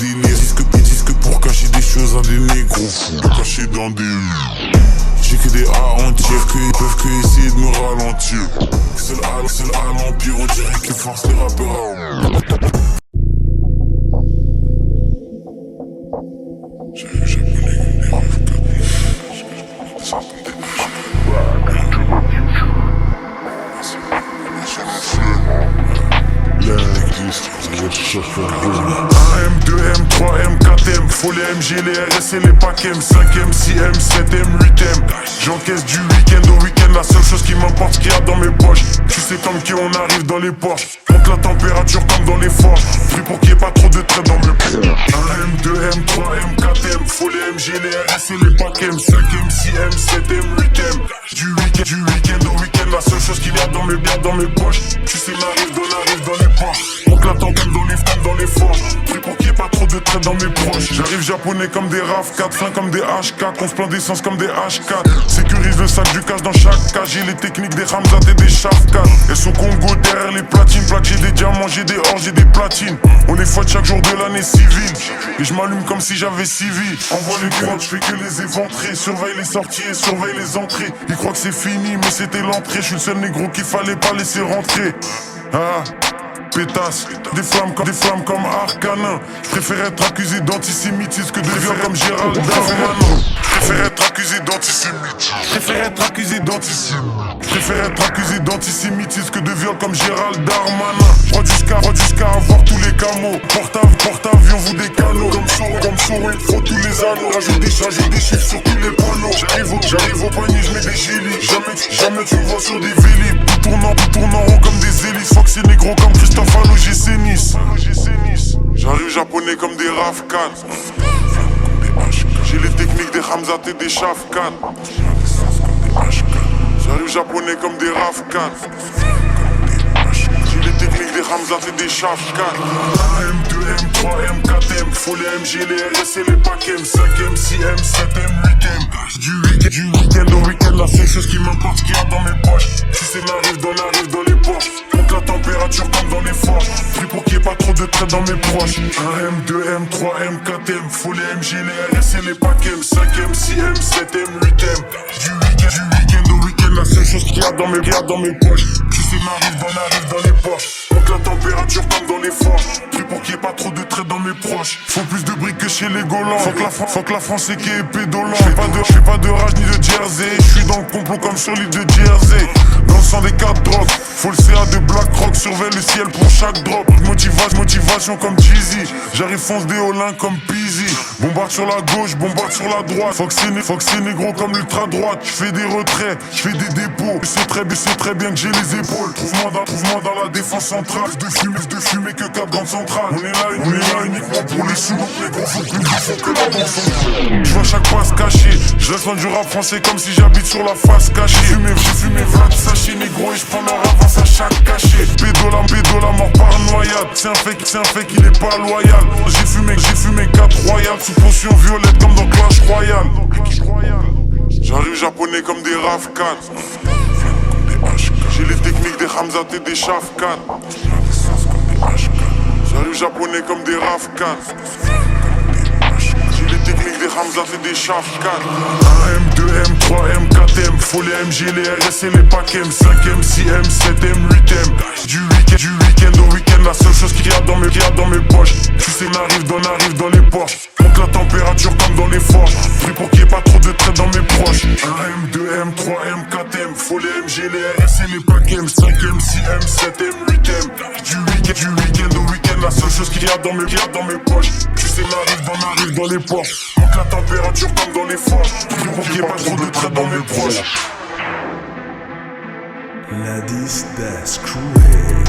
Ils disent que pour cacher des choses à des négros, le cacher dans des j'ai que des A en tir, qu'ils peuvent que essayer de me ralentir. C'est le l'empire, on dirait qu'ils forcent les rappeurs à j'ai vu japonais comme des rêves 4 1M, 2M, 3M, 4M, faut les MG, les RS et les PACM, 5M, 6M, 7M, 8M. J'encaisse du week-end au week-end, la seule chose qui m'importe, ce qu'il y a dans mes poches. Tu sais comme qui on arrive dans les Porsche. Monte la température comme dans les forges. Prie pour qu'il n'y ait pas trop de traits dans mes poches. 1M, 2M, 3M, 4M, faut les MG, les RS et les PACM, 5M, 6M, 7M, 8M. Du week-end au week-end, la seule chose qu'il y a dans mes poches. Tu sais on arrive dans les Porsche. Monte la température dans les forges. Prie pour qu'il n'y ait pas trop de traits dans mes proches. J'arrive japonais comme des RAV4, fin comme des H4, on se plaint d'essence comme des H4. Sécurise le sac du cash dans chaque cage. J'ai les techniques des Ramzat et des Shafkat. Elles sont Congo derrière les platines. J'ai des diamants, j'ai des or, j'ai des platines. On les fouette chaque jour de l'année civile. Et je m'allume comme si j'avais 6 vies. Envoie les comptes, je fais que les éventrer. Surveille les sorties et surveille les entrées. Ils croient que c'est fini mais c'était l'entrée. Je suis le seul négro qu'il fallait pas laisser rentrer. Ah pétasse, des flammes comme Arcanin. Je préfère être accusé d'antisémitisme que de viol comme Gérald Darmanin. Je préfère être accusé d'antisémitisme que de viol comme Gérald Darmanin. Rôde jusqu'à avoir tous les camos. Porte-avions, vous des canaux. Comme Soro, il faut tous les anneaux. Rajoute des chiffres sur tous les panneaux. J'arrive au panier, je mets des gélis. Jamais tu me vois sur des vélib. Tout tourne en rond comme des hélices. Fox et négro comme Christophe à l'OGC Nice. J'arrive japonais comme des RAV4. J'ai les techniques des Ramzat et des Shafkat. J'arrive japonais comme des RAV4. J'ai les techniques des Ramzat et des Shafkat. 1M, 2M, 3M, 4M, faut les MG, les RS et les PACM, 5M, 6M, 7M, 8M. Du week-end au week-end, la seule chose qui m'importe, ce qu'il y a dans mes poches. Si c'est arrive dans les Porsche. Monte la température comme dans les forges. Prie pour qu'il n'y ait pas trop de traits dans mes proches. 1M, 2M, 3M, 4M, faut les MG, les RS et les PACM, 5M, 6M, 7M, 8M. Du week-end au week-end, la seule chose qu'il y a dans mes poches. Si c'est arrive dans les Porsche. Monte la température comme dans les forges. Prie pour qu'il n'y ait pas trop de traits dans mes proches. Faut plus de briques que chez les Golans. Faut que la France est qui est pédolant. J'fais pas de rage ni de Jersey. J'suis dans le complot comme sur l'île de Jersey. Dans le sang des cartes drogues. Faut le CA de BlackRock. Surveille le ciel pour chaque drop. Motivation comme Cheesy. J'arrive fonce des Olins comme Peasy. Bombarde sur la gauche, bombarde sur la droite. Faut que c'est négro comme l'ultra droite. J'fais des retraits, j'fais des dépôts. Je sais très bien que j'ai les épaules. Trouve-moi dans la défense centrale. De fumer que Cap Grande Centrale. On est là uniquement pour les sous. Les gros font plus font que la danse. J'vois chaque passe cachée. Je reste loin du rap français comme si j'habite sur la face cachée. J'ai fumé Vlad sachet négro et j'prends leur avance à chaque cachet. Pédola mort par noyade. C'est un fait qu'il est pas loyal. J'ai fumé 4 royales sous potion violette comme dans Clash Royale. J'arrive japonais comme des RAV4. J'ai les techniques des Ramzat et des Shafkat. J'arrive japonais comme des RAV4. J'ai les techniques des Ramzat et des Shafkat. 1M, 2M, 3M, 4M, faut les MG, les RS et les PACM, 5M, 6M, 7M, 8M. Du week-end au week-end, la seule chose qu'il y a dans mes poches. Tu sais arrive dans les Porsche. Monte la température comme dans les forges. Prie pour qu'il n'y ait pas trop de traits dans mes proches. 1M, 2M, 3M, 4M, faut les MG, les RS et les PACM, 5M, 6M, 7M, 8M. Du week-end au week-end, la seule chose qu'il y a dans mes poches. Tu sais arrive dans les Porsche. Monte la température comme dans les forges. Prie pour qu'il n'y ait pas trop de traits dans mes proches. Ladies, that's cruel.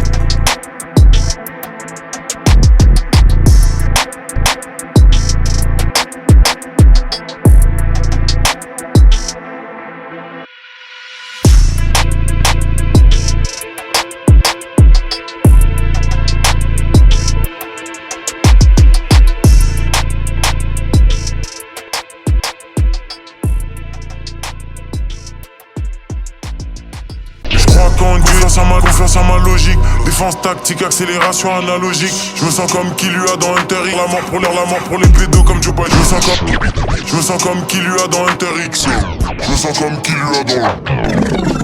Confiance en ma logique. Des Défense tactique, accélération analogique. Je me sens comme qui lui a dans Hunter X. La mort pour l'air, la mort pour les pédos comme Joe Biden. Je me sens comme qui lui a dans Hunter X. Je me sens comme qui lui a dans